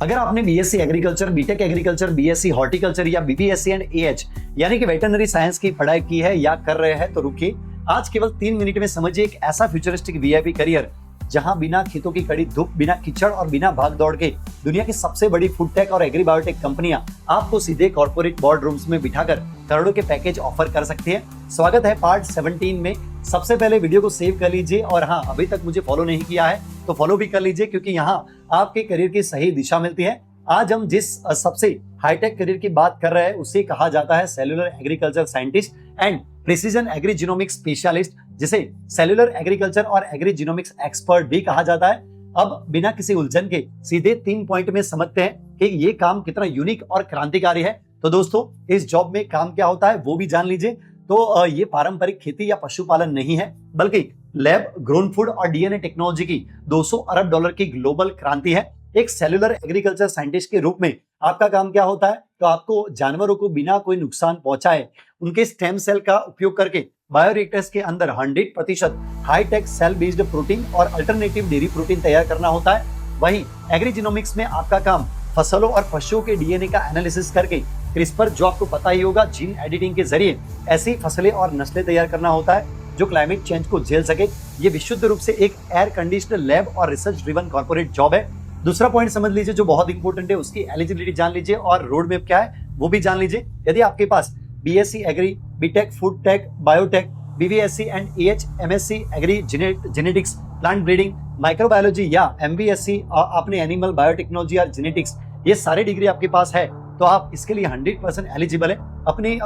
अगर आपने BSc agriculture, BTech agriculture, BSc horticulture या बीबीएससी एंड एएच यानी कि वेटरनरी साइंस की पढ़ाई की है या कर रहे हैं तो रुकिए, आज केवल 3 मिनट में समझिए एक ऐसा फ्यूचरिस्टिक वीआईपी करियर जहां बिना खेतों की कड़ी धूप, बिना कीचड़ और बिना भाग दौड़ के दुनिया की सबसे बड़ी फूड टेक और एग्री बायोटेक कंपनियां आपको सीधे कॉर्पोरेट बोर्ड रूम्स में बिठाकर करोड़ों के पैकेज ऑफर कर सकती है। स्वागत है पार्ट 17 में। सबसे पहले वीडियो को सेव कर लीजिए और हाँ, अभी तक मुझे फॉलो नहीं किया है तो फॉलो भी कर लीजिए, क्योंकि यहाँ आपके करियर की सही दिशा मिलती है। आज हम जिस सबसे हाईटेक करियर की बात कर रहे हैं उसे कहा जाता है cellular agriculture scientist and precision agri genomics specialist, जिसे सेल्यूलर एग्रीकल्चर और एग्री जीनोमिक्स एक्सपर्ट भी कहा जाता है। अब बिना किसी उलझन के सीधे 3 पॉइंट में समझते हैं कि ये काम कितना यूनिक और क्रांतिकारी है। तो दोस्तों, इस जॉब में काम क्या होता है वो भी जान लीजिए। तो ये पारंपरिक खेती या पशुपालन नहीं है, बल्कि लैब ग्रोन फूड और डीएनए टेक्नोलॉजी की 200 अरब डॉलर की ग्लोबल क्रांति है। एक सेल्यूलर एग्रीकल्चर साइंटिस्ट के रूप में आपका काम क्या होता है? तो आपको जानवरों को बिना कोई नुकसान पहुंचाए उनके स्टेम सेल का उपयोग करके बायोरिएक्टर्स के अंदर 100% हाईटेक सेल बेस्ड प्रोटीन और अल्टरनेटिव डेयरी प्रोटीन तैयार करना होता है। वहीं एग्री जीनोमिक्स में आपका काम फसलों और पशुओं के डीएनए का एनालिसिस करके क्रिस्पर, जो आपको पता ही होगा, जीन एडिटिंग के जरिए ऐसी फसलें और नस्लें तैयार करना होता है जो क्लाइमेट चेंज को झेल सके। ये विशुद्ध रूप से एक एयर कंडीशनर लैब और रिसर्च ड्रिवन कॉर्पोरेट जॉब है। दूसरा पॉइंट समझ लीजिए जो बहुत इंपॉर्टेंट है, उसकी एलिजिबिलिटी जान लीजिए और रोड मैप क्या है वो भी जान लीजिए। यदि आपके पास BSc agri, BTech food tech, biotech, BVSc and AH, MSc agri genetics, plant breeding, microbiology या एमबीएससी आपने एनिमल बायोटेक्नोलॉजी और जेनेटिक्स, ये सारे डिग्री आपके पास है तो आप इसके लिए 100% एलिजिबल है। अपनी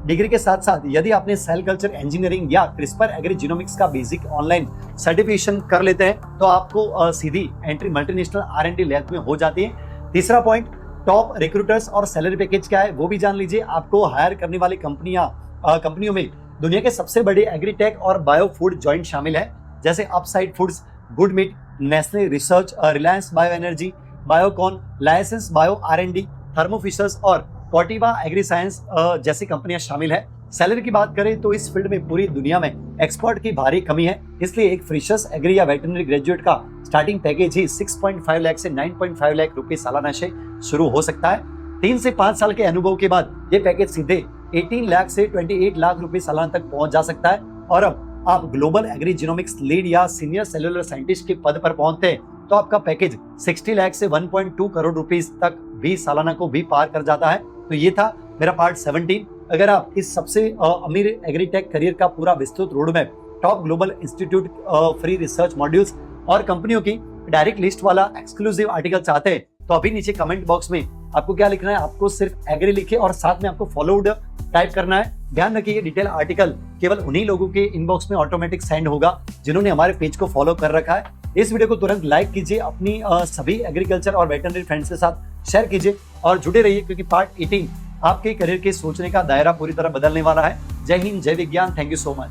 डिग्री के साथ साथ यदि आपने सेल कल्चर इंजीनियरिंग या क्रिस्पर एग्री जीनोमिक्स का बेसिक ऑनलाइन सर्टिफिकेशन कर लेते हैं तो आपको सीधी एंट्री मल्टीनेशनल R&D लैब में हो जाती है। तीसरा पॉइंट, टॉप रिक्रूटर्स और सैलरी पैकेज क्या है वो भी जान लीजिए। आपको हायर करने वाली कंपनियों में दुनिया के सबसे बड़े एग्रीटेक और बायो फूड जॉइंट शामिल है, जैसे Upside Foods, Good Meat, Nestle Research, Reliance Bio Energy, Biocon, License Bio R&D, Thermo Fishers और कॉर्टिवा एग्री साइंस जैसी कंपनियां शामिल है। सैलरी की बात करें तो इस फील्ड में पूरी दुनिया में एक्सपर्ट की भारी कमी है, इसलिए एक फ्रेशर्स एग्री या वेटरनरी ग्रेजुएट का स्टार्टिंग पैकेज ही 6.5 लाख से 9.5 लाख रुपए सालाना से शुरू हो सकता है। 3 से 5 साल के अनुभव के बाद ये पैकेज सीधे 18 लाख से 28 लाख रुपए सालाना तक पहुंच जा सकता है। और अब आप ग्लोबल एग्री जीनोमिक्स लीड या सीनियर सेल्यूलर साइंटिस्ट के पद पर पहुंचते हैं तो आपका पैकेज 60 लाख से 1.2 करोड़ रुपीस तक भी सालाना को भी पार कर जाता है। तो ये था मेरा पार्ट 17। अगर आप इस सबसे अमीर एग्रीटेक करियर का पूरा विस्तृत road map, top global institute, free research modules और कंपनियों की डायरेक्ट लिस्ट वाला एक्सक्लूसिव आर्टिकल चाहते हैं तो अभी नीचे कमेंट बॉक्स में आपको क्या लिखना है, आपको सिर्फ एग्री लिखे और साथ में आपको फॉलोड टाइप करना है। ध्यान रखिए ये डिटेल आर्टिकल केवल उन्हीं लोगों के इनबॉक्स में ऑटोमेटिक सेंड होगा जिन्होंने हमारे पेज को फॉलो कर रखा है। इस वीडियो को तुरंत लाइक कीजिए, अपनी सभी एग्रीकल्चर और वेटरनरी फ्रेंड्स के साथ शेयर कीजिए और जुड़े रहिए, क्योंकि पार्ट 18 आपके करियर के सोचने का दायरा पूरी तरह बदलने वाला है। जय हिंद, जय विज्ञान। Thank you so much.